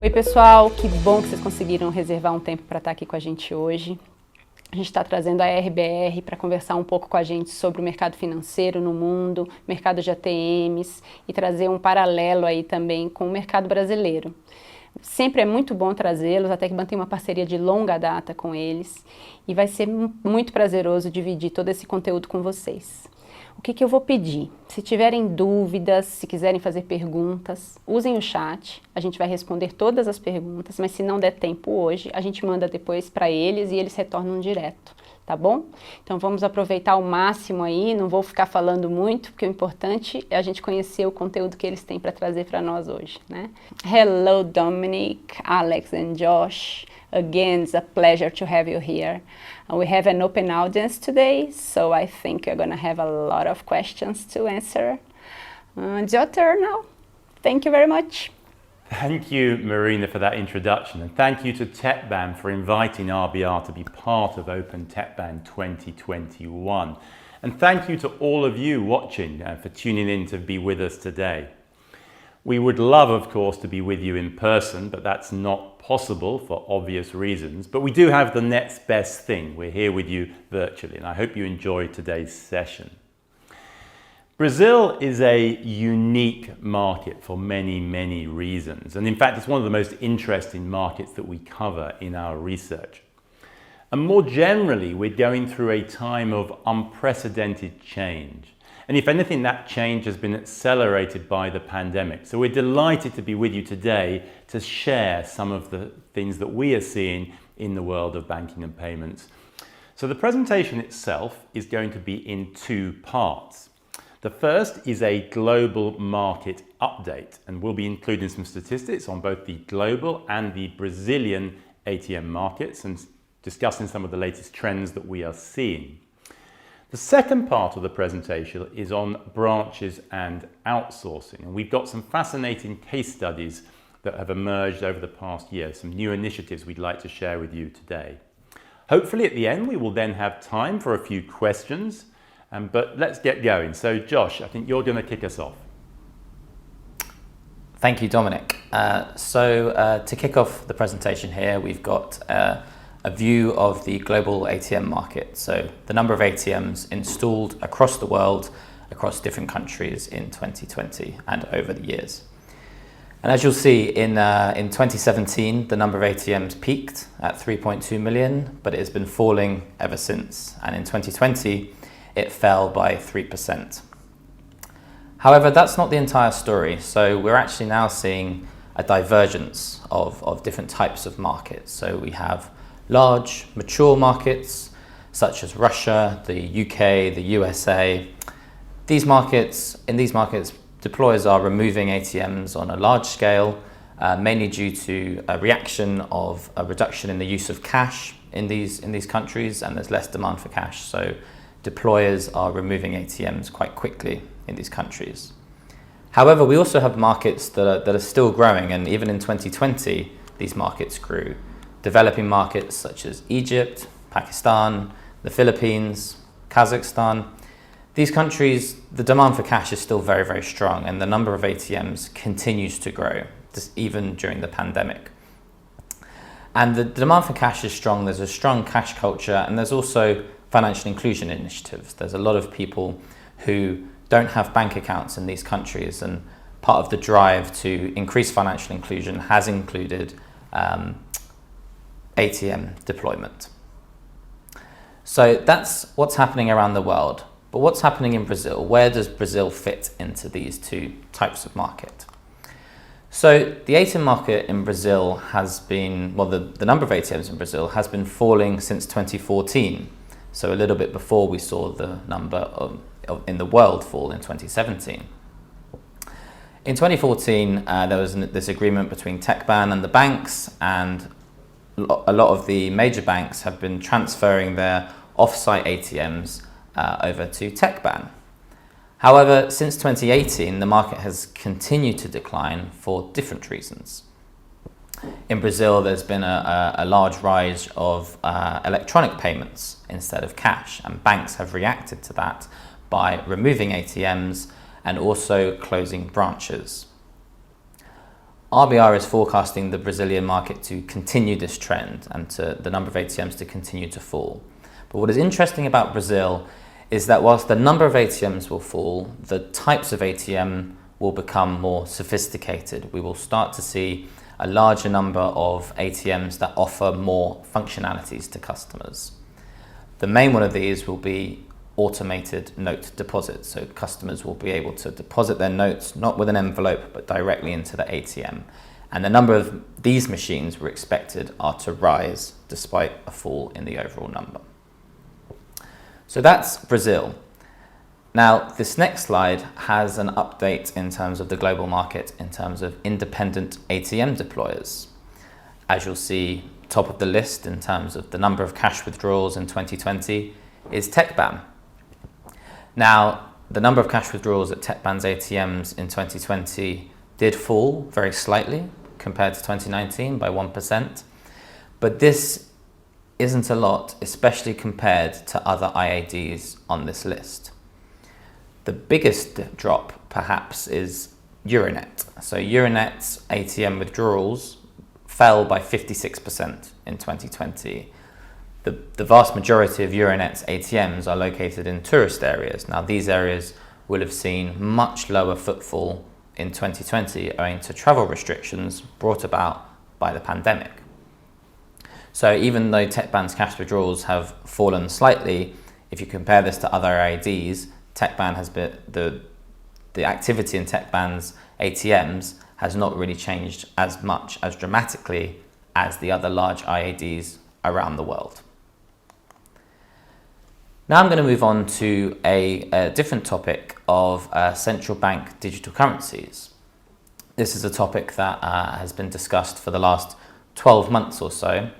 Oi pessoal, que bom que vocês conseguiram reservar um tempo para estar aqui com a gente hoje. A gente está trazendo a RBR para conversar um pouco com a gente sobre o mercado financeiro no mundo, mercado de ATMs e trazer um paralelo aí também com o mercado brasileiro. Sempre é muito bom trazê-los, a TecBan tem uma parceria de longa data com eles e vai ser muito prazeroso dividir todo esse conteúdo com vocês. O que eu vou pedir? Se tiverem dúvidas, se quiserem fazer perguntas, usem o chat, a gente vai responder todas as perguntas, mas se não der tempo hoje, a gente manda depois para eles e eles retornam direto, tá bom? Então vamos aproveitar ao máximo aí, não vou ficar falando muito, porque o importante é a gente conhecer o conteúdo que eles têm para trazer para nós hoje, né? Hello Dominic, Alex and Josh. Again, it's a pleasure to have you here. We have an open audience today, so I think you're going to have a lot of questions to answer. It's your turn now. Thank you very much. Thank you, Marina, for that introduction, and thank you to TecBan for inviting RBR to be part of Open TecBan 2021. And thank you to all of you watching for tuning in to be with us today. We would love, of course, to be with you in person, but that's not possible for obvious reasons. But we do have the next best thing. We're here with you virtually, and I hope you enjoyed today's session. Brazil is a unique market for many, many reasons. And in fact, it's one of the most interesting markets that we cover in our research. And more generally, we're going through a time of unprecedented change. And if anything, that change has been accelerated by the pandemic. So we're delighted to be with you today to share some of the things that we are seeing in the world of banking and payments. So the presentation itself is going to be in two parts. The first is a global market update, and we'll be including some statistics on both the global and the Brazilian ATM markets and discussing some of the latest trends that we are seeing. The second part of the presentation is on branches and outsourcing, and we've got some fascinating case studies that have emerged over the past year, some new initiatives we'd like to share with you today. Hopefully at the end we will then have time for a few questions, but let's get going. So Josh, I think you're going to kick us off. Thank you, Dominic. To kick off the presentation here, we've got a view of the global ATM market. So the number of ATMs installed across the world, across different countries in 2020 and over the years. And as you'll see, in 2017, the number of ATMs peaked at 3.2 million, but it has been falling ever since. And in 2020, it fell by 3%. However, that's not the entire story. So we're actually now seeing a divergence of different types of markets. So we have large, mature markets such as Russia, the UK, the USA. In these markets, deployers are removing ATMs on a large scale, mainly due to a reaction of a reduction in the use of cash in these countries, and there's less demand for cash. So deployers are removing ATMs quite quickly in these countries. However, we also have markets that are still growing, and even in 2020, these markets grew. Developing markets such as Egypt, Pakistan, the Philippines, Kazakhstan. These countries, the demand for cash is still very, very strong, and the number of ATMs continues to grow, even during the pandemic. And the demand for cash is strong. There's a strong cash culture, and there's also financial inclusion initiatives. There's a lot of people who don't have bank accounts in these countries, and part of the drive to increase financial inclusion has included ATM deployment. So that's what's happening around the world. But what's happening in Brazil? Where does Brazil fit into these two types of market? So the ATM market in Brazil has been, the number of ATMs in Brazil has been falling since 2014. So a little bit before we saw the number in the world fall in 2017. In 2014, there was this agreement between TecBan and the banks, and a lot of the major banks have been transferring their off-site ATMs over to TecBan. However, since 2018, the market has continued to decline for different reasons. In Brazil, there's been a large rise of electronic payments instead of cash, and banks have reacted to that by removing ATMs and also closing branches. RBR is forecasting the Brazilian market to continue this trend and to the number of ATMs to continue to fall. But what is interesting about Brazil is that whilst the number of ATMs will fall, the types of ATM will become more sophisticated. We will start to see a larger number of ATMs that offer more functionalities to customers. The main one of these will be automated note deposits. So customers will be able to deposit their notes, not with an envelope, but directly into the ATM. And the number of these machines we're expected are to rise despite a fall in the overall number. So that's Brazil. Now, this next slide has an update in terms of the global market, in terms of independent ATM deployers. As you'll see, top of the list in terms of the number of cash withdrawals in 2020 is TecBan. Now, the number of cash withdrawals at TecBan's ATMs in 2020 did fall very slightly compared to 2019 by 1%, but this isn't a lot, especially compared to other IADs on this list. The biggest drop, perhaps, is Euronet. So Euronet's ATM withdrawals fell by 56% in 2020. The vast majority of Euronet's ATMs are located in tourist areas. Now, these areas will have seen much lower footfall in 2020 owing to travel restrictions brought about by the pandemic. So even though TecBan's cash withdrawals have fallen slightly, if you compare this to other IADs, TecBan has been the activity in TecBan's ATMs has not really changed as much, as dramatically as the other large IADs around the world. Now I'm going to move on to a different topic of central bank digital currencies. This is a topic that has been discussed for the last 12 months or so.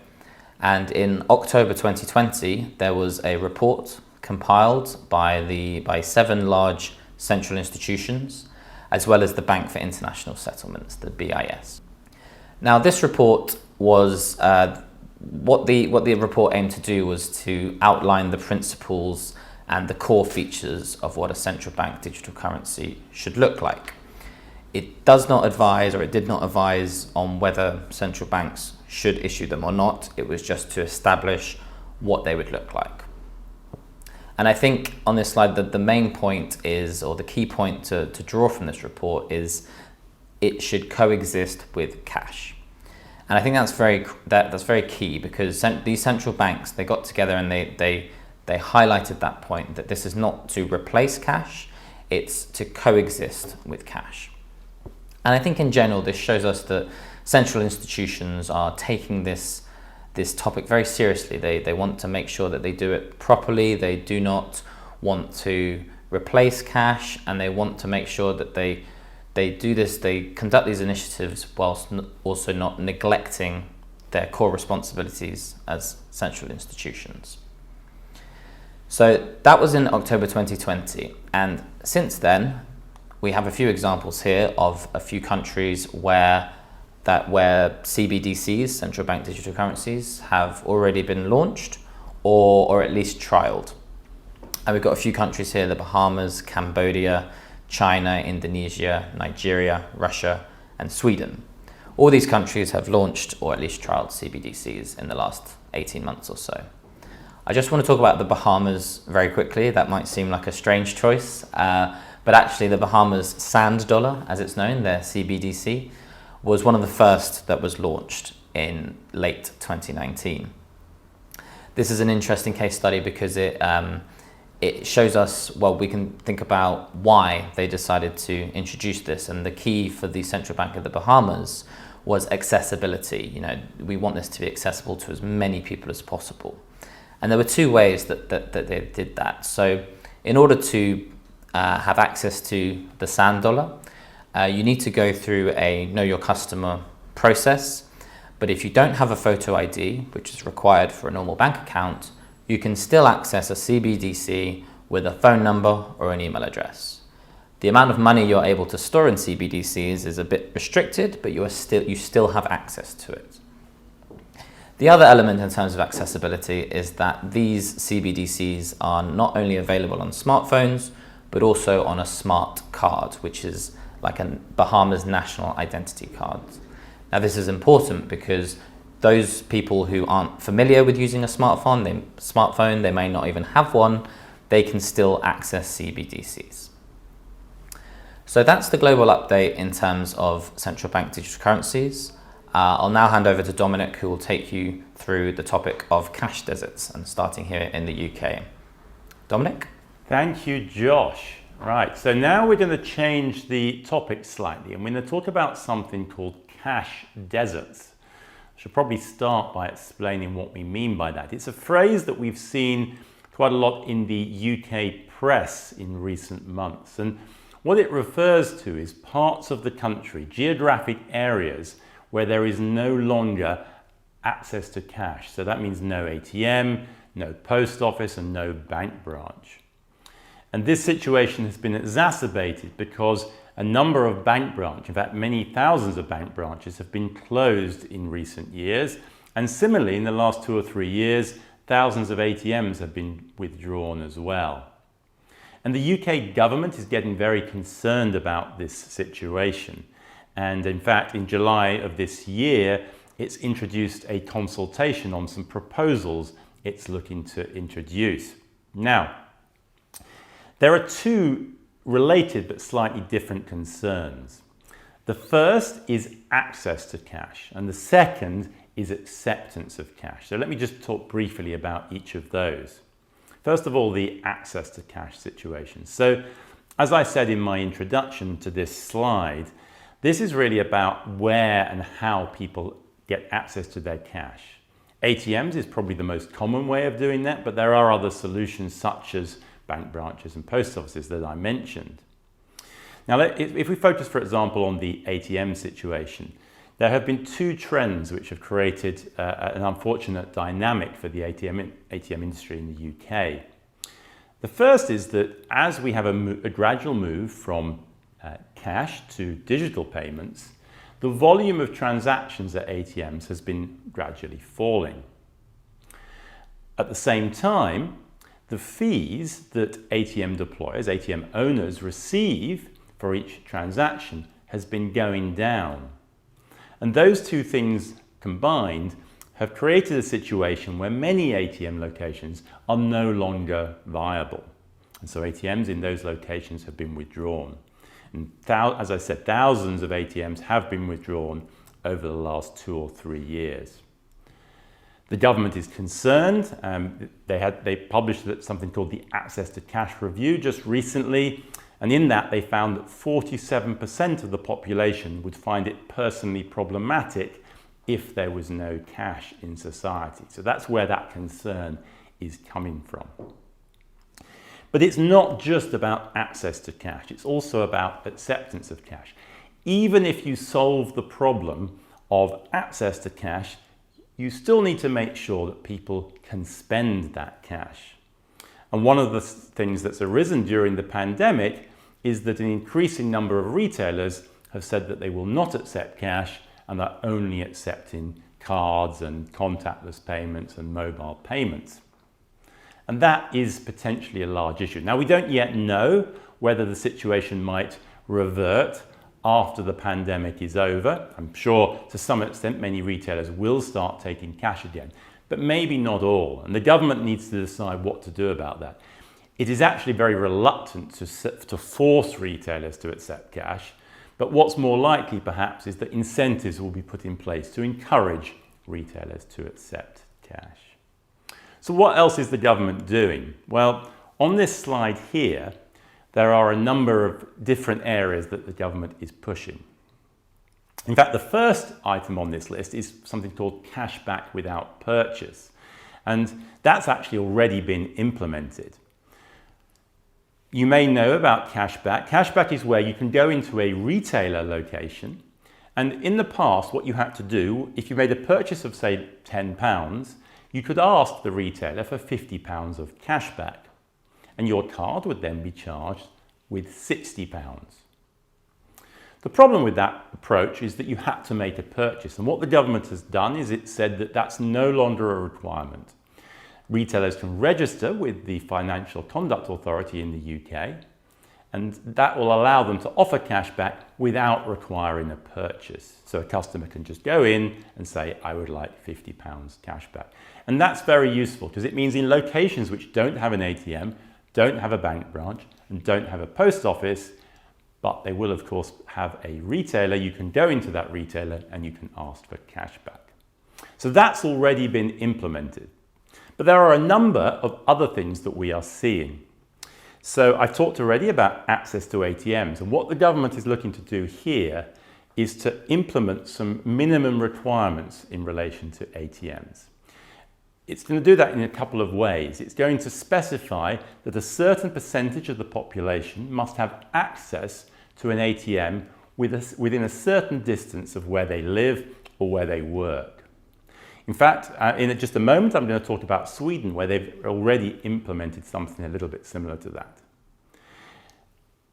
And in October 2020, there was a report compiled by 7 large central institutions, as well as the Bank for International Settlements, the BIS. Now, this report was what the report aimed to do was to outline the principles and the core features of what a central bank digital currency should look like. It does not advise, or it did not advise, on whether central banks should issue them or not. It was just to establish what they would look like. And I think on this slide that the main point is, or the key point to draw from this report is, it should coexist with cash. And I think that's very key, because these central banks, they got together and they highlighted that point, that this is not to replace cash, it's to coexist with cash. And I think in general, this shows us that central institutions are taking this topic very seriously. They want to make sure that they do it properly. They do not want to replace cash, and they want to make sure that they do this, they conduct these initiatives whilst also not neglecting their core responsibilities as central institutions. So that was in October 2020, and since then we have a few examples here of a few countries where CBDCs, central bank digital currencies, have already been launched or at least trialed. And we've got a few countries here: the Bahamas, Cambodia, China, Indonesia, Nigeria, Russia, and Sweden. All these countries have launched or at least trialed CBDCs in the last 18 months or so. I just want to talk about the Bahamas very quickly. That might seem like a strange choice, but actually the Bahamas sand dollar, as it's known, their CBDC, was one of the first that was launched in late 2019. This is an interesting case study because it shows us, well, we can think about why they decided to introduce this. And the key for the Central Bank of the Bahamas was accessibility. You know, we want this to be accessible to as many people as possible. And there were 2 ways that they did that. So in order to have access to the sand dollar, you need to go through a know your customer process. But if you don't have a photo ID, which is required for a normal bank account, you can still access a CBDC with a phone number or an email address. The amount of money you're able to store in CBDCs is a bit restricted, but you still have access to it. The other element in terms of accessibility is that these CBDCs are not only available on smartphones, but also on a smart card, which is like a Bahamas national identity card. Now this is important because those people who aren't familiar with using a smartphone, they may not even have one, they can still access CBDCs. So that's the global update in terms of central bank digital currencies. I'll now hand over to Dominic, who will take you through the topic of cash deserts, and starting here in the UK. Dominic? Thank you, Josh. Right, so now we're going to change the topic slightly, and we're going to talk about something called cash deserts. I should probably start by explaining what we mean by that. It's a phrase that we've seen quite a lot in the UK press in recent months, and what it refers to is parts of the country, geographic areas, where there is no longer access to cash. So that means no ATM, no post office, and no bank branch. And this situation has been exacerbated because a number of bank branches, in fact many thousands of bank branches, have been closed in recent years. And similarly, in the last 2 or 3 years, thousands of ATMs have been withdrawn as well. And the UK government is getting very concerned about this situation. And in fact, in July of this year, it's introduced a consultation on some proposals it's looking to introduce. Now, there are two related but slightly different concerns. The first is access to cash, and the second is acceptance of cash. So let me just talk briefly about each of those. First of all, the access to cash situation. So, as I said in my introduction to this slide, this is really about where and how people get access to their cash. ATMs is probably the most common way of doing that, but there are other solutions such as bank branches and post offices that I mentioned. Now, if we focus, for example, on the ATM situation, there have been two trends which have created an unfortunate dynamic for the ATM industry in the UK. The first is that as we have a gradual move from cash to digital payments, the volume of transactions at ATMs has been gradually falling. At the same time, the fees that ATM deployers, ATM owners receive for each transaction has been going down. And those two things combined have created a situation where many ATM locations are no longer viable. And so ATMs in those locations have been withdrawn. And as I said, thousands of ATMs have been withdrawn over the last 2 or 3 years. The government is concerned. They published something called the Access to Cash Review just recently, and in that they found that 47% of the population would find it personally problematic if there was no cash in society. So that's where that concern is coming from. But it's not just about access to cash, it's also about acceptance of cash. Even if you solve the problem of access to cash, you still need to make sure that people can spend that cash. And one of the things that's arisen during the pandemic is that an increasing number of retailers have said that they will not accept cash and are only accepting cards and contactless payments and mobile payments. And that is potentially a large issue. Now, we don't yet know whether the situation might revert after the pandemic is over. I'm sure to some extent many retailers will start taking cash again, but maybe not all. And the government needs to decide what to do about that. It is actually very reluctant to force retailers to accept cash, but what's more likely perhaps is that incentives will be put in place to encourage retailers to accept cash. So what else is the government doing? Well, on this slide here, there are a number of different areas that the government is pushing. In fact, the first item on this list is something called Cashback without purchase. And that's actually already been implemented. You may know about Cashback. Cashback is where you can go into a retailer location, and in the past what you had to do, if you made a purchase of say £10, you could ask the retailer for £50 of cashback, and your card would then be charged with £60. The problem with that approach is that you had to make a purchase, and what the government has done is it said that that's no longer a requirement. Retailers can register with the Financial Conduct Authority in the UK, And that will allow them to offer cashback without requiring a purchase. So a customer can just go in and say, I would like £50 cashback. And that's very useful because it means in locations which don't have an ATM, don't have a bank branch, and don't have a post office, but they will of course have a retailer, you can go into that retailer and you can ask for cashback. So that's already been implemented. But there are a number of other things that we are seeing. So I've talked already about access to ATMs, and what the government is looking to do here is to implement some minimum requirements in relation to ATMs. It's going to do that in a couple of ways. It's going to specify that a certain percentage of the population must have access to an ATM within a certain distance of where they live or where they work. In fact, in just a moment, I'm going to talk about Sweden, where they've already implemented something a little bit similar to that.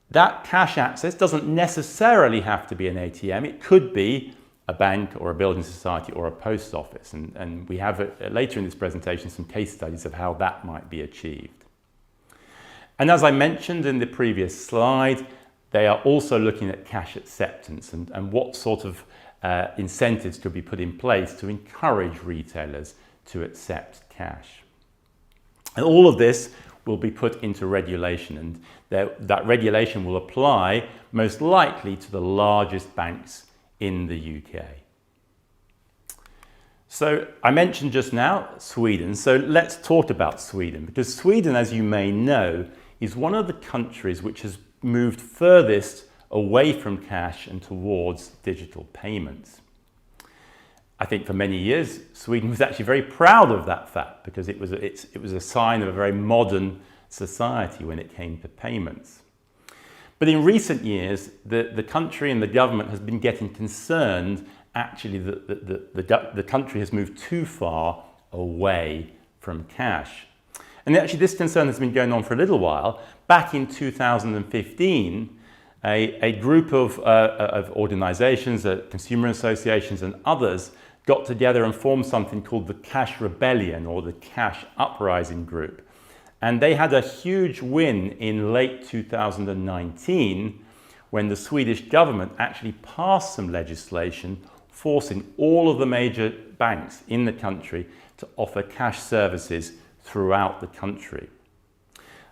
That cash access doesn't necessarily have to be an ATM. It could be a bank or a building society or a post office. And we have later in this presentation some case studies of how that might be achieved. And as I mentioned in the previous slide, they are also looking at cash acceptance and what sort of incentives could be put in place to encourage retailers to accept cash. And all of this will be put into regulation, and that regulation will apply most likely to the largest banks in the UK. So I mentioned just now Sweden, so let's talk about Sweden, because Sweden, as you may know, is one of the countries which has moved furthest away from cash and towards digital payments. I think for many years, Sweden was actually very proud of that fact because it was a sign of a very modern society when it came to payments. But in recent years, the country and the government has been getting concerned actually that the country has moved too far away from cash. And actually this concern has been going on for a little while. Back in 2015, a group of organizations, consumer associations and others got together and formed something called the Cash Rebellion, or the Cash Uprising Group. And they had a huge win in late 2019 when the Swedish government actually passed some legislation forcing all of the major banks in the country to offer cash services throughout the country.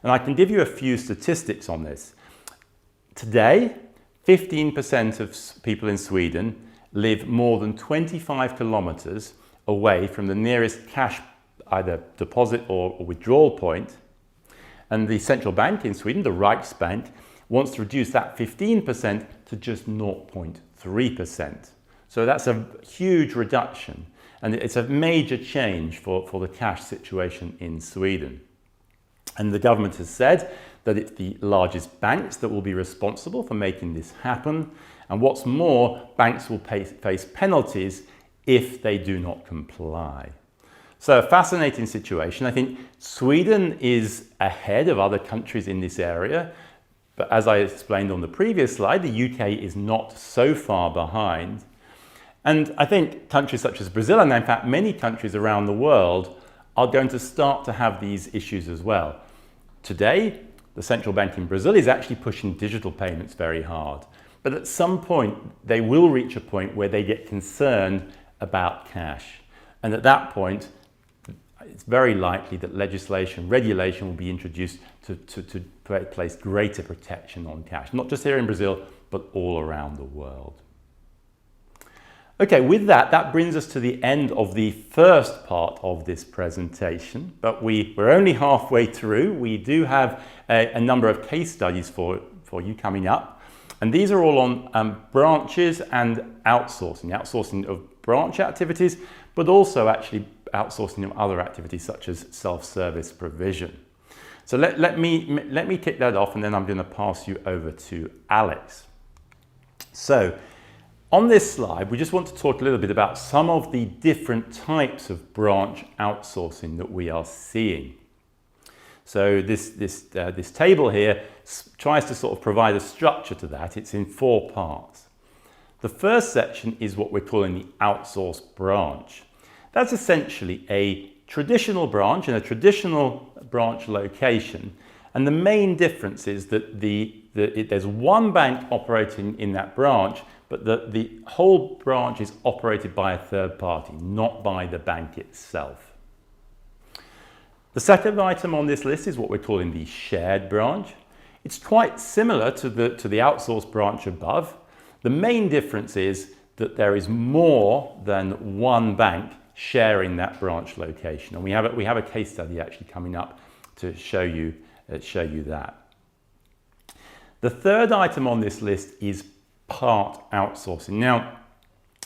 And I can give you a few statistics on this. Today, 15% of people in Sweden live more than 25 kilometers away from the nearest cash either deposit or withdrawal point. And the central bank in Sweden, the Riksbank, wants to reduce that 15% to just 0.3%. So that's a huge reduction. And it's a major change for the cash situation in Sweden. And the government has said that it's the largest banks that will be responsible for making this happen. And what's more, banks will face penalties if they do not comply. So a fascinating situation. I think Sweden is ahead of other countries in this area. But as I explained on the previous slide, the UK is not so far behind. And I think countries such as Brazil, and in fact many countries around the world, are going to start to have these issues as well. Today, the central bank in Brazil is actually pushing digital payments very hard. But at some point, they will reach a point where they get concerned about cash. And at that point, it's very likely that regulation will be introduced to place greater protection on cash, not just here in Brazil, but all around the world. Okay, with that brings us to the end of the first part of this presentation, but we're only halfway through. We do have a number of case studies for you coming up, and these are all on branches and outsourcing of branch activities, but also actually outsourcing of other activities such as self-service provision. So let me kick that off, and then I'm going to pass you over to Alex. So on this slide, we just want to talk a little bit about some of the different types of branch outsourcing that we are seeing. So this table here tries to sort of provide a structure to that. It's in 4 parts. The first section is what we're calling the outsource branch. That's essentially a traditional branch in a traditional branch location, And the main difference is that there's one bank operating in that branch, but the whole branch is operated by a third party, not by the bank itself. The second item on this list is what we're calling the shared branch. It's quite similar to the outsource branch above. The main difference is that there is more than one bank sharing that branch location. And we have a case study actually coming up to show you that. The third item on this list is part outsourcing. Now,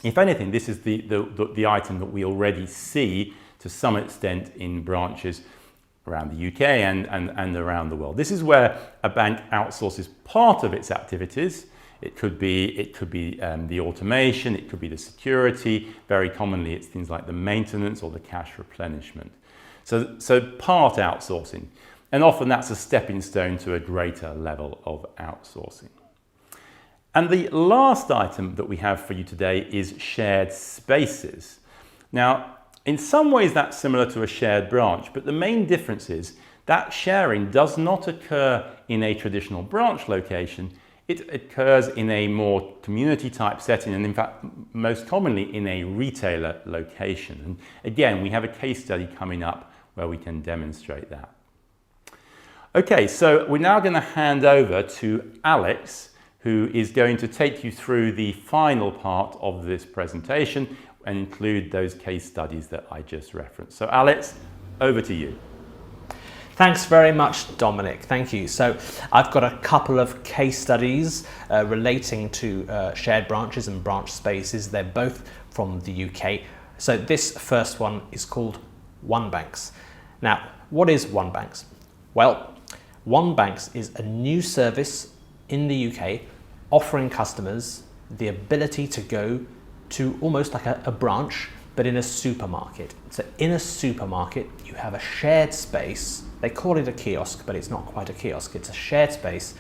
if anything, this is the item that we already see to some extent in branches around the UK and around the world. This is where a bank outsources part of its activities. It could be the automation, it could be the security. Very commonly, it's things like the maintenance or the cash replenishment. So part outsourcing. And often that's a stepping stone to a greater level of outsourcing. And the last item that we have for you today is shared spaces. Now, in some ways that's similar to a shared branch, but the main difference is that sharing does not occur in a traditional branch location. It occurs in a more community type setting, and in fact, most commonly in a retailer location. And again, we have a case study coming up where we can demonstrate that. Okay, so we're now going to hand over to Alex, who is going to take you through the final part of this presentation and include those case studies that I just referenced. So Alex, over to you. Thanks very much, Dominic. Thank you. So I've got a couple of case studies relating to shared branches and branch spaces. They're both from the UK. So this first one is called One Banks. Now, what is One Banks? Well, One Banks is a new service in the UK offering customers the ability to go to almost like a branch, but in a supermarket. So in a supermarket, you have a shared space. They call it a kiosk, but it's not quite a kiosk. It's a shared space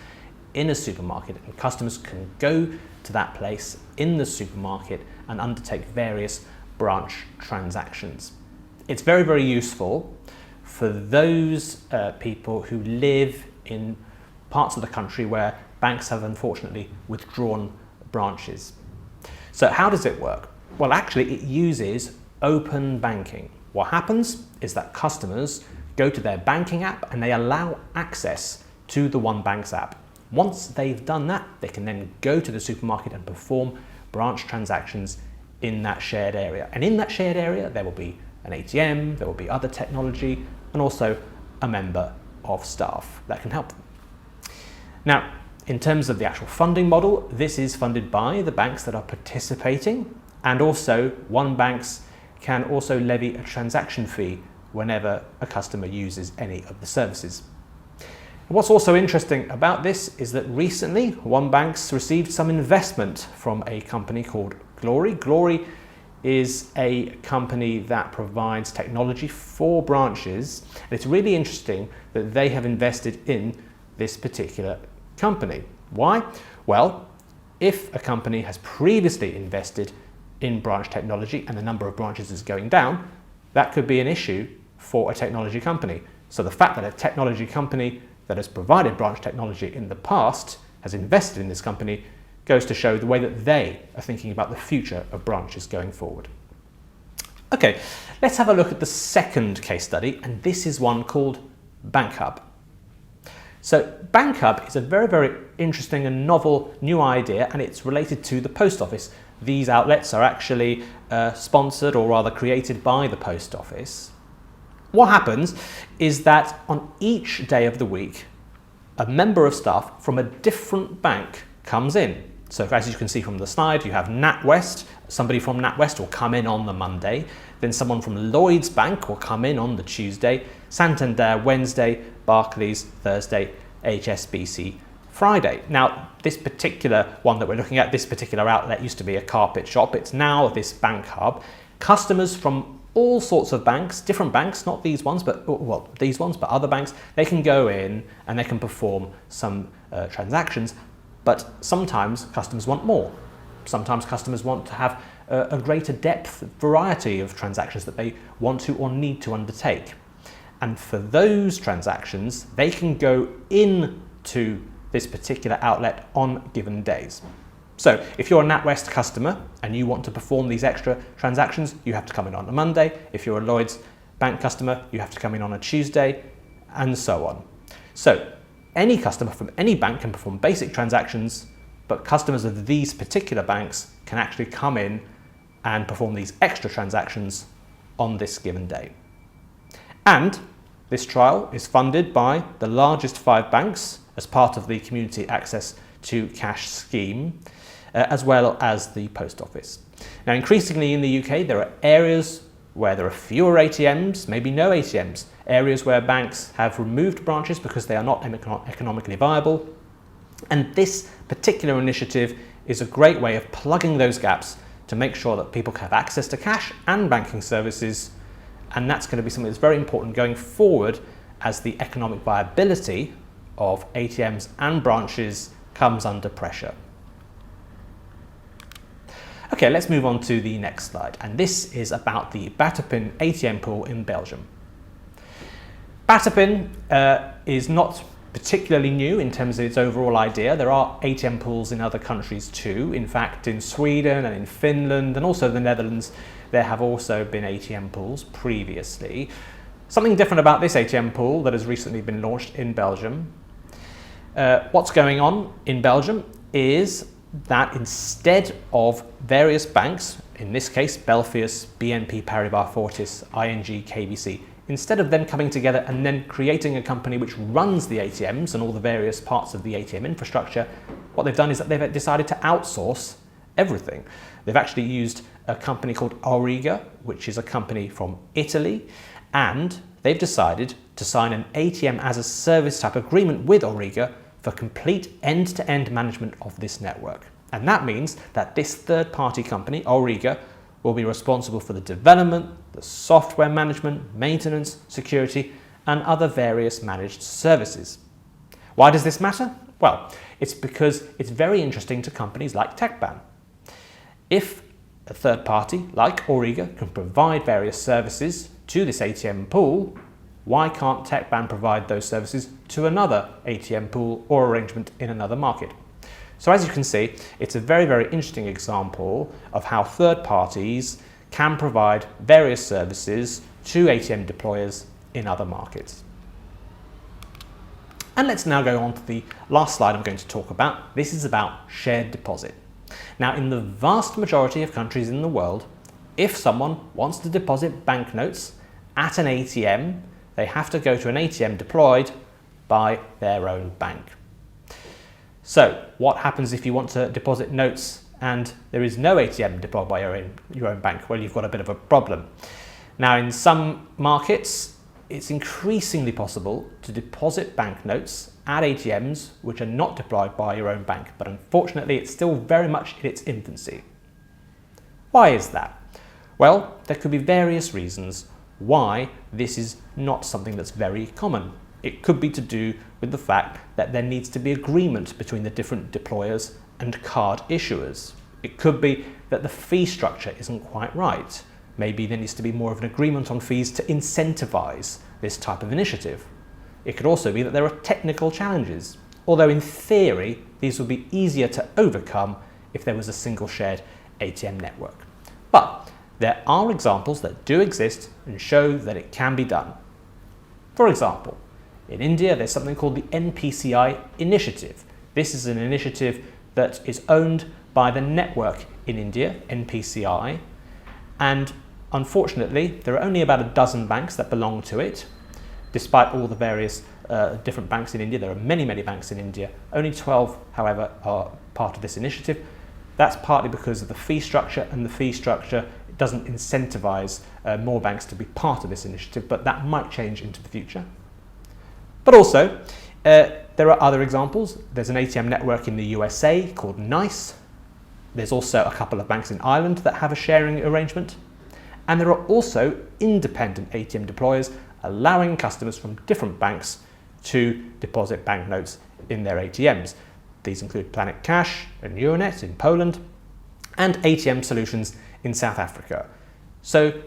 in a supermarket, and customers can go to that place in the supermarket and undertake various branch transactions. It's very, very useful for those people who live in parts of the country where banks have unfortunately withdrawn branches. So how does it work? Well, actually it uses open banking. What happens is that customers go to their banking app and they allow access to the One Banks app. Once they've done that, they can then go to the supermarket and perform branch transactions in that shared area. And in that shared area, there will be an ATM, there will be other technology, and also a member of staff that can help them. Now, in terms of the actual funding model, this is funded by the banks that are participating, and also One Banks can also levy a transaction fee whenever a customer uses any of the services. What's also interesting about this is that recently One Banks received some investment from a company called Glory. Glory is a company that provides technology for branches, and it's really interesting that they have invested in this particular company. Why? Well, if a company has previously invested in branch technology and the number of branches is going down, that could be an issue for a technology company. So the fact that a technology company that has provided branch technology in the past has invested in this company goes to show the way that they are thinking about the future of branches going forward. Okay, let's have a look at the second case study, and this is one called Bank Hub. So Bank Hub is a very, very interesting and novel new idea, and it's related to the post office. These outlets are actually sponsored, or rather created by the post office. What happens is that on each day of the week, a member of staff from a different bank comes in. So as you can see from the slide, you have NatWest. Somebody from NatWest will come in on the Monday. Then someone from Lloyds Bank will come in on the Tuesday. Santander Wednesday, Barclays Thursday, HSBC Friday. Now, this particular one that we're looking at, this particular outlet used to be a carpet shop. It's now this Bank Hub. Customers from all sorts of banks, different banks, not these ones, but well, these ones, but other banks, they can go in and they can perform some transactions. But sometimes customers want more. Sometimes customers want to have a greater depth, variety of transactions that they want to or need to undertake. And for those transactions, they can go into this particular outlet on given days. So if you're a NatWest customer and you want to perform these extra transactions, you have to come in on a Monday. If you're a Lloyds Bank customer, you have to come in on a Tuesday, and so on. So any customer from any bank can perform basic transactions, but customers of these particular banks can actually come in and perform these extra transactions on this given day. And this trial is funded by the largest 5 banks as part of the Community Access to Cash scheme, as well as the Post Office. Now, increasingly in the UK, there are areas where there are fewer ATMs, maybe no ATMs, areas where banks have removed branches because they are not economically viable. And this particular initiative is a great way of plugging those gaps to make sure that people have access to cash and banking services. And that's going to be something that's very important going forward as the economic viability of ATMs and branches comes under pressure. Okay, let's move on to the next slide. And this is about the Batapan ATM pool in Belgium. Batapan is not particularly new in terms of its overall idea. There are ATM pools in other countries too. In fact, in Sweden and in Finland and also the Netherlands, there have also been ATM pools previously. Something different about this ATM pool that has recently been launched in Belgium. What's going on in Belgium is that instead of various banks, in this case Belfius, BNP Paribas Fortis, ING, KBC, instead of them coming together and then creating a company which runs the ATMs and all the various parts of the ATM infrastructure, what they've done is that they've decided to outsource everything. They've actually used a company called Auriga, which is a company from Italy, and they've decided to sign an ATM as a service type agreement with Auriga for complete end-to-end management of this network. And that means that this third-party company, Auriga, will be responsible for the development, the software management, maintenance, security, and other various managed services. Why does this matter? Well, it's because it's very interesting to companies like TecBan. If a third party like Auriga can provide various services to this ATM pool, why can't TecBan provide those services to another ATM pool or arrangement in another market? So as you can see, it's a very, very interesting example of how third parties can provide various services to ATM deployers in other markets. And let's now go on to the last slide I'm going to talk about. This is about shared deposit. Now, in the vast majority of countries in the world, if someone wants to deposit banknotes at an ATM, they have to go to an ATM deployed by their own bank. So what happens if you want to deposit notes and there is no ATM deployed by your own bank? Well, you've got a bit of a problem. Now, in some markets, it's increasingly possible to deposit banknotes at ATMs which are not deployed by your own bank, but unfortunately it's still very much in its infancy. Why is that? Well, there could be various reasons why this is not something that's very common. It could be to do with the fact that there needs to be agreement between the different deployers and card issuers. It could be that the fee structure isn't quite right. Maybe there needs to be more of an agreement on fees to incentivize this type of initiative. It could also be that there are technical challenges, although in theory these would be easier to overcome if there was a single shared ATM network. But there are examples that do exist and show that it can be done. For example, in India there's something called the NPCI initiative. This is an initiative that is owned by the network in India, NPCI, and unfortunately there are only about a dozen banks that belong to it. Despite all the various different banks in India, there are many, many banks in India. Only 12, however, are part of this initiative. That's partly because of the fee structure, and the fee structure doesn't incentivize more banks to be part of this initiative, but that might change into the future. But also, there are other examples. There's an ATM network in the USA called NICE. There's also a couple of banks in Ireland that have a sharing arrangement. And there are also independent ATM deployers allowing customers from different banks to deposit banknotes in their ATMs. These include Planet Cash and Euronet in Poland and ATM Solutions in South Africa. So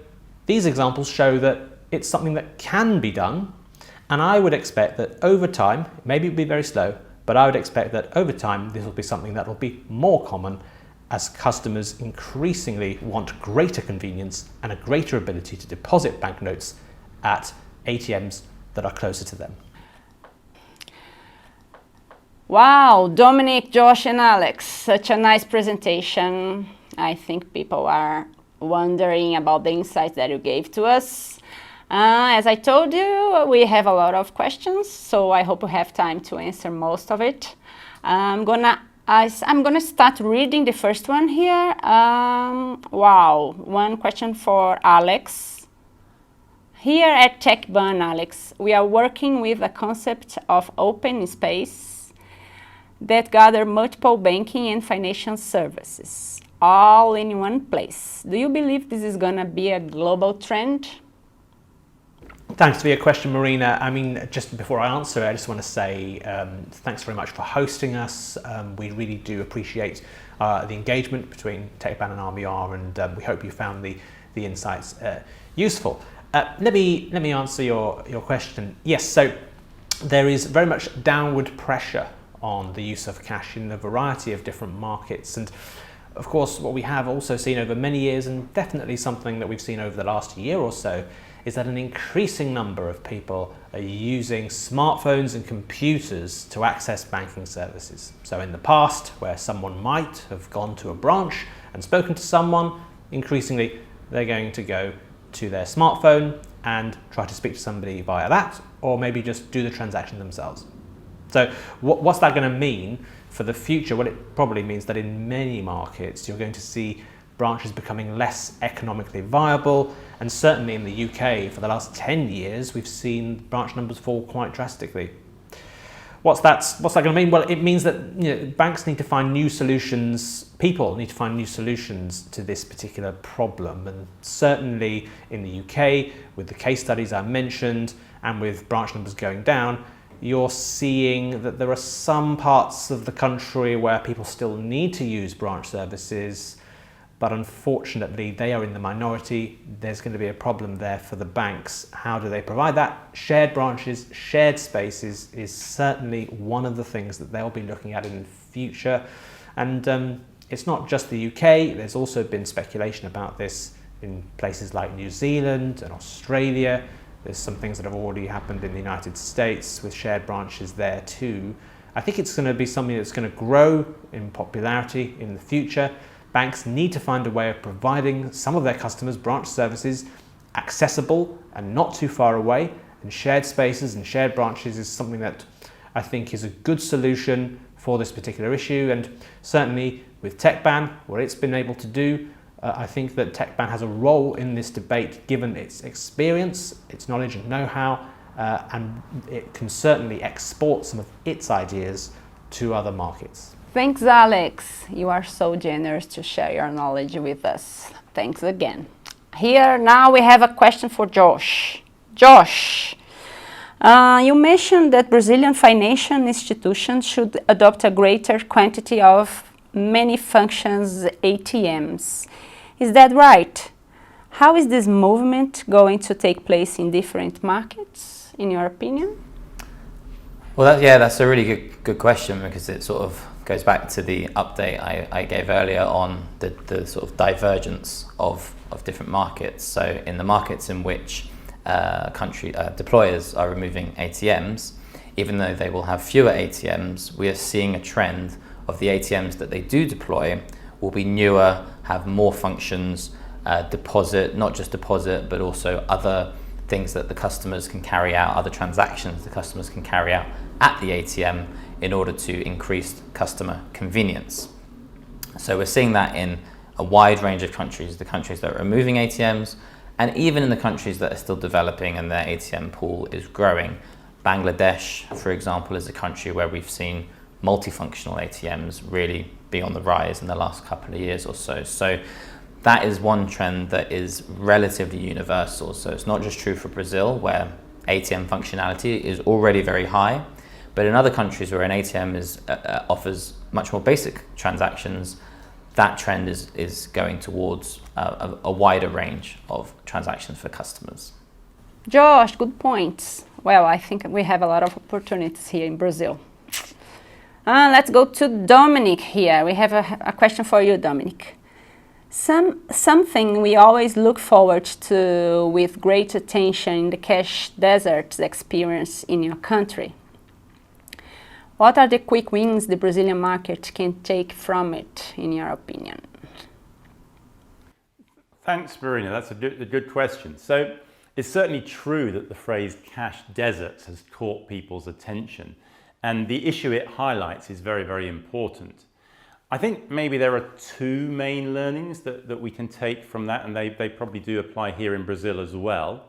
these examples show that it's something that can be done, and I would expect that over time, maybe it'll be very slow, but I would expect that over time this will be something that will be more common as customers increasingly want greater convenience and a greater ability to deposit banknotes at ATMs that are closer to them. Wow, Dominic, Josh and Alex, such a nice presentation. I think people are wondering about the insights that you gave to us. As I told you, we have a lot of questions, so I hope we have time to answer most of it. I'm gonna start reading the first one here. Wow, one question for Alex. Here at TecBan, Alex, we are working with a concept of open space that gather multiple banking and financial services all in one place. Do you believe this is gonna be a global trend? Thanks for your question, Marina. I mean, just before I answer, I just want to say thanks very much for hosting us. We really do appreciate the engagement between TecBan and RBR, and we hope you found the insights useful. Let me answer your question. Yes, so there is very much downward pressure on the use of cash in a variety of different markets, and of course what we have also seen over many years, and definitely something that we've seen over the last year or so, is that an increasing number of people are using smartphones and computers to access banking services. So in the past, where someone might have gone to a branch and spoken to someone, increasingly they're going to go to their smartphone and try to speak to somebody via that, or maybe just do the transaction themselves. So what's that going to mean for the future? Well, it probably means that in many markets you're going to see branches becoming less economically viable, and certainly in the UK for the last 10 years we've seen branch numbers fall quite drastically. What's that going to mean? Well, it means that banks need to find new solutions, people need to find new solutions to this particular problem, and certainly in the UK, with the case studies I mentioned and with branch numbers going down, you're seeing that there are some parts of the country where people still need to use branch services, but unfortunately they are in the minority. There's going to be a problem there for the banks. How do they provide that? Shared branches, shared spaces is certainly one of the things that they'll be looking at in the future. And it's not just the UK, there's also been speculation about this in places like New Zealand and Australia. There's some things that have already happened in the United States with shared branches there too. I think it's going to be something that's going to grow in popularity in the future. Banks need to find a way of providing some of their customers branch services accessible and not too far away, and shared spaces and shared branches is something that I think is a good solution for this particular issue. And certainly with TecBan, what it's been able to do, I think that TecBan has a role in this debate given its experience, its knowledge and know-how, and it can certainly export some of its ideas to other markets. Thanks, Alex. You are so generous to share your knowledge with us. Thanks again. Here now we have a question for Josh. Josh, you mentioned that Brazilian financial institutions should adopt a greater quantity of many functions ATMs. Is that right? How is this movement going to take place in different markets, in your opinion? Well, that's a really good question, because it sort of goes back to the update I gave earlier on the sort of divergence of different markets. So in the markets in which deployers are removing ATMs, even though they will have fewer ATMs, we are seeing a trend of the ATMs that they do deploy will be newer, have more functions, deposit, not just deposit, but also other things that the customers can carry out, other transactions the customers can carry out at the ATM in order to increase customer convenience. So we're seeing that in a wide range of countries, the countries that are removing ATMs, and even in the countries that are still developing and their ATM pool is growing. Bangladesh, for example, is a country where we've seen multifunctional ATMs really be on the rise in the last couple of years or so. So that is one trend that is relatively universal. So it's not just true for Brazil, where ATM functionality is already very high, but in other countries where an ATM offers much more basic transactions, that trend is going towards a wider range of transactions for customers. Josh, good points. Well, I think we have a lot of opportunities here in Brazil. Let's go to Dominic here. We have a question for you, Dominic. Something we always look forward to with great attention in the cash desert experience in your country. What are the quick wins the Brazilian market can take from it, in your opinion? Thanks, Verena. That's a good question. So it's certainly true that the phrase cash desert has caught people's attention, and the issue it highlights is very, very important. I think maybe there are two main learnings that we can take from that, and they probably do apply here in Brazil as well.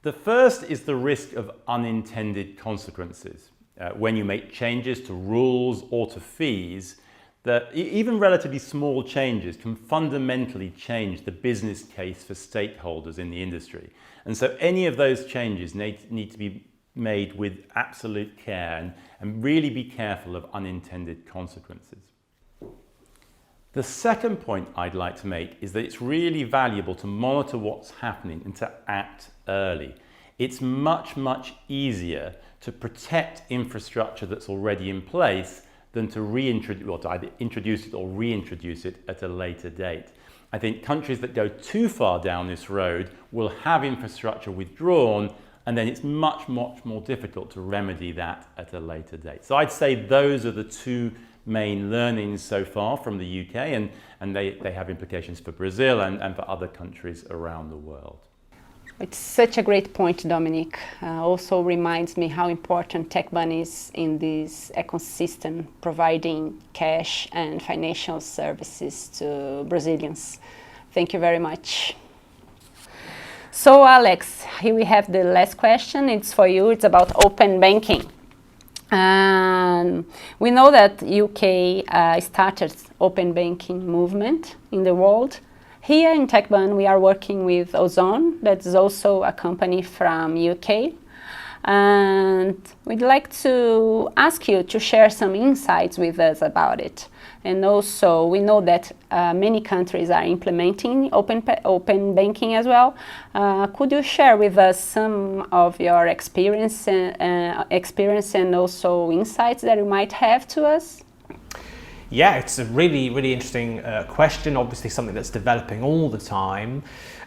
The first is the risk of unintended consequences. When you make changes to rules or to fees, that even relatively small changes can fundamentally change the business case for stakeholders in the industry. And so any of those changes need to be made with absolute care and really be careful of unintended consequences. The second point I'd like to make is that it's really valuable to monitor what's happening and to act early. It's much, much easier to protect infrastructure that's already in place than to either introduce it or reintroduce it at a later date. I think countries that go too far down this road will have infrastructure withdrawn, and then it's much, much more difficult to remedy that at a later date. So I'd say those are the two main learnings so far from the UK, and they have implications for Brazil and for other countries around the world. It's such a great point, Dominic. Also reminds me how important TecBan is in this ecosystem, providing cash and financial services to Brazilians. Thank you very much. So Alex, here we have the last question. It's for you. It's about open banking. We know that UK started open banking movement in the world. Here in TecBan, we are working with Ozone, that is also a company from UK. And we'd like to ask you to share some insights with us about it. And also, we know that many countries are implementing open banking as well. Could you share with us some of your experience and also insights that you might have to us? Yeah, it's a really, really interesting question, obviously something that's developing all the time.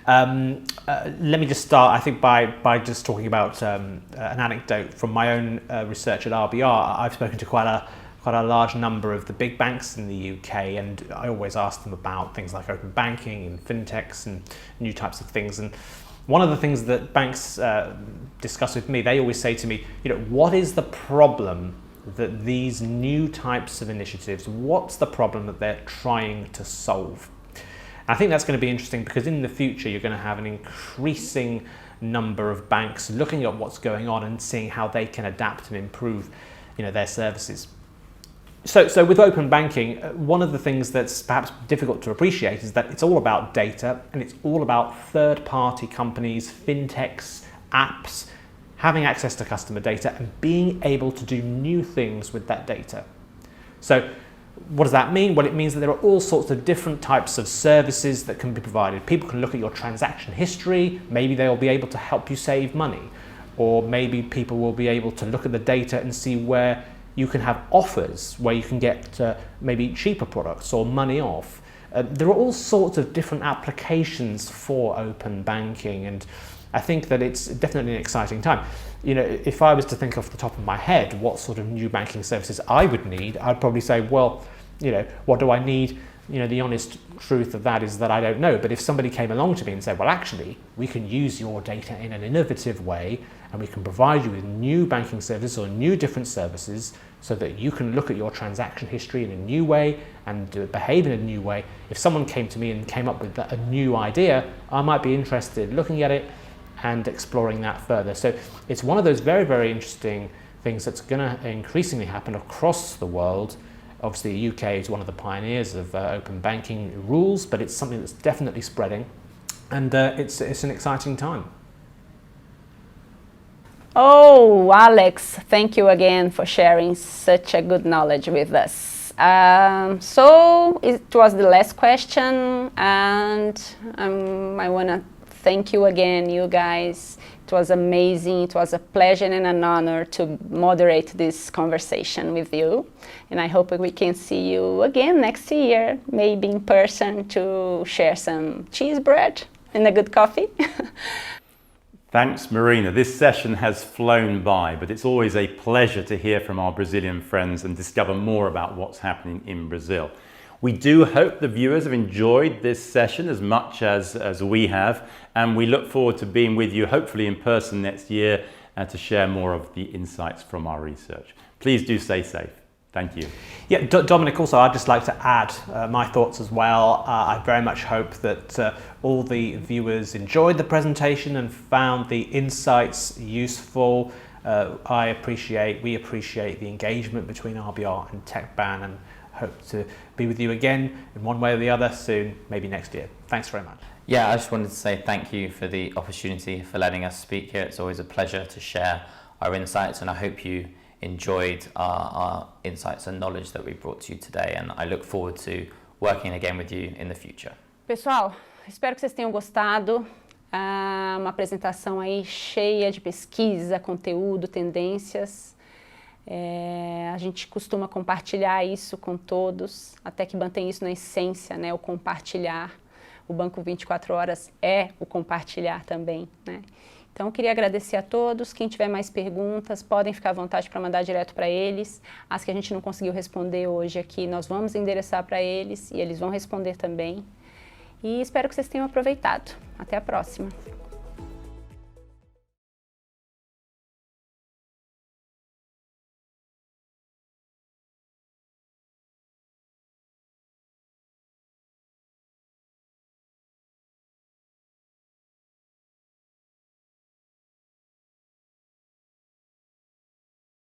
Let me just start, I think, by just talking about an anecdote from my own research at RBR. I've spoken to quite a large number of the big banks in the UK, and I always ask them about things like open banking and fintechs and new types of things. And one of the things that banks discuss with me, they always say to me, what is the problem that these new types of initiatives, what's the problem that they're trying to solve? I think that's going to be interesting because in the future you're going to have an increasing number of banks looking at what's going on and seeing how they can adapt and improve their services. So with open banking, one of the things that's perhaps difficult to appreciate is that it's all about data, and it's all about third-party companies, fintechs, apps, having access to customer data and being able to do new things with that data. So what does that mean? Well, it means that there are all sorts of different types of services that can be provided. People can look at your transaction history. Maybe they'll be able to help you save money. Or maybe people will be able to look at the data and see where you can have offers, where you can get maybe cheaper products or money off. There are all sorts of different applications for open banking, and I think that it's definitely an exciting time. If I was to think off the top of my head what sort of new banking services I would need, I'd probably say, well, what do I need? The honest truth of that is that I don't know. But if somebody came along to me and said, well, actually, we can use your data in an innovative way, and we can provide you with new banking services or new different services so that you can look at your transaction history in a new way and behave in a new way. If someone came to me and came up with a new idea, I might be interested in looking at it and exploring that further. So it's one of those very, very interesting things that's going to increasingly happen across the world. Obviously, the UK is one of the pioneers of open banking rules, but it's something that's definitely spreading, and it's an exciting time. Oh, Alex, thank you again for sharing such a good knowledge with us. So it was the last question, and I want to thank you again, you guys. It was amazing. It was a pleasure and an honor to moderate this conversation with you. And I hope we can see you again next year, maybe in person to share some cheese bread and a good coffee. Thanks, Marina. This session has flown by, but it's always a pleasure to hear from our Brazilian friends and discover more about what's happening in Brazil. We do hope the viewers have enjoyed this session as much as we have, and we look forward to being with you, hopefully in person next year, to share more of the insights from our research. Please do stay safe. Thank you. Yeah, Dominic, also I'd just like to add my thoughts as well. I very much hope that all the viewers enjoyed the presentation and found the insights useful. We appreciate the engagement between RBR and TecBan, and hope to be with you again in one way or the other soon, maybe next year. Thanks very much. Yeah, I just wanted to say thank you for the opportunity for letting us speak here. It's always a pleasure to share our insights, and I hope you enjoyed our insights and knowledge that we brought to you today, and I look forward to working again with you in the future. Pessoal, espero que vocês tenham gostado. Uma apresentação aí cheia de pesquisa, conteúdo, tendências. A gente costuma compartilhar isso com todos, a TecBan tem isso na essência, né, o compartilhar. O Banco 24 Horas é o compartilhar também, né? Então, queria agradecer a todos. Quem tiver mais perguntas, podem ficar à vontade para mandar direto para eles. As que a gente não conseguiu responder hoje aqui, nós vamos endereçar para eles e eles vão responder também. E espero que vocês tenham aproveitado. Até a próxima!